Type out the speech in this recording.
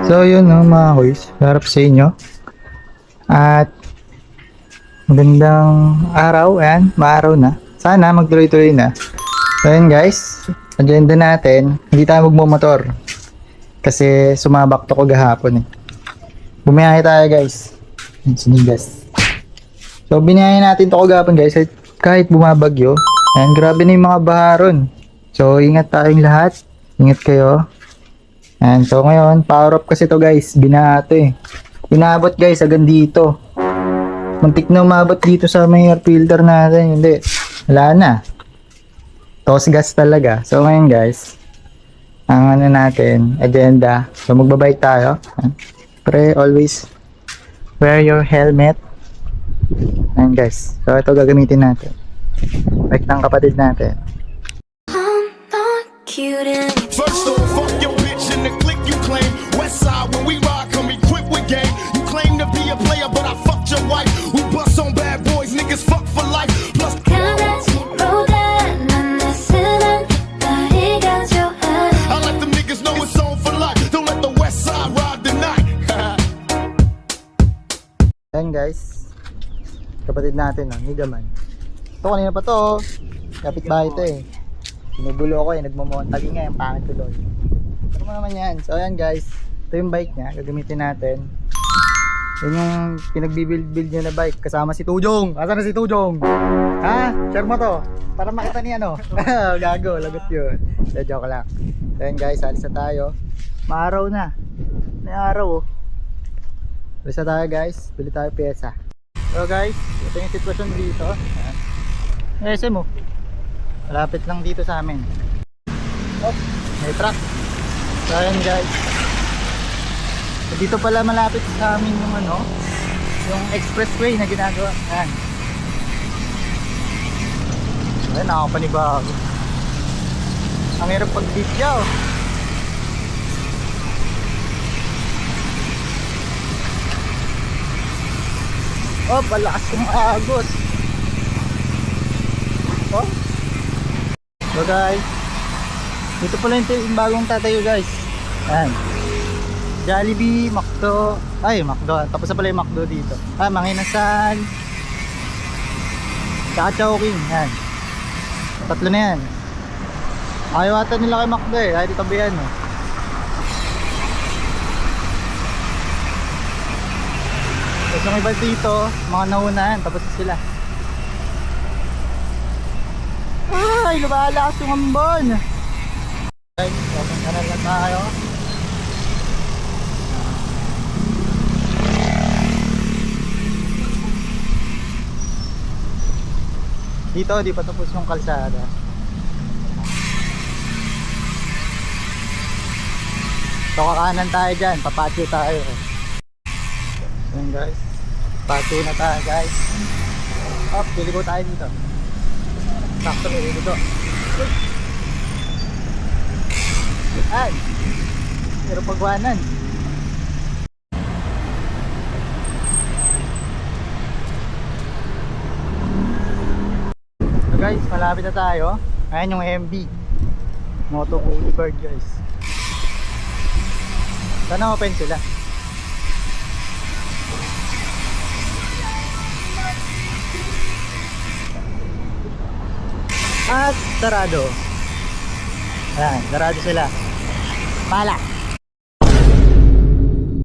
So yun no mga kuys, harap sa inyo. At magandang araw, ayan, maaraw na. Sana magtuloy-tuloy na. So yun guys, agenda natin, hindi tayo magmumotor. Kasi sumabak to ko gahapon eh. Bumiyahe tayo guys. Yung sinigas. So biniyahe natin to ko gahapon guys, kahit bumabagyo. Ayan, grabe na yung mga baharon. So ingat tayong lahat. Ingat kayo. Ayan, so ngayon, power up kasi to guys. Binato eh. Inabot guys, hanggang dito. Muntik na umabot dito sa may air filter natin. Hindi. Wala na. Tos gas talaga. So ngayon guys, ang ano natin, agenda. So magbabike tayo. Pre, always wear your helmet. Ayan guys. So ito gagamitin natin. Bike ng kapatid natin. First off, fuck your bitch and the click you claim. West side, when we ride, come equipped with game. You claim to be a player, but I fucked your wife. We bust on bad boys, niggas fuck for life. Plus, I let them niggas know it's on for life. Don't let the west side ride the night. Ayan guys. Kapatid natin, no? Nigaman. Ito kanina pa to. Kapit bahay to eh. Binubulo ko eh, nagmamontagi nga yung pangit ko doon. Ano mo naman yan? So ayan guys, ito yung bike niya, gagamitin natin. Yun yung pinagbibuild niya na bike, kasama si Tujong. Asa na si Tujong? Ha? Share mo to, para makita niya no? Gago, lagot yun. So joke lang. So ayan guys, alis na tayo. Maaraw na. May araw oh. Alis na tayo guys, bili tayo pyesa. So guys, ito yung sitwasyon dito. SM mo. Malapit lang dito sa amin. Oh, may truck. So ayan guys. So, dito pala malapit sa amin yung ano, yung expressway na ginagawa. Ayan. Ayan, nakapanibago. Ang hirap pag-video. Oh, palakas yung agos. Oh. So guys, dito pala yung bagong tatayo guys. Ayan, Jollibee, McDo. Ay, McDo, tapos na pala yung McDo dito. Manginasal, tsaka Chowking. Ayan, tatlo na yan. Ayaw ata nila kay McDo eh, kahit itabihan eh. Tapos yung iba dito, mga naunahan, tapos na sila. Ay, lumalakas yung ambon. Okay, open ka na tayo. Dito, di pa tapos yung kalsada. So, kakanan tayo dyan. Papatyo tayo. Ayan guys. Patyo na tayo guys. Up, diligo tayo dito. Sakto may dito. Ay! Pero pagwanan. So guys, malapit na tayo. Ayan yung MB Moto Boulevard guys. Sana open sila. At sarado. Ayan, sarado sila. Pala.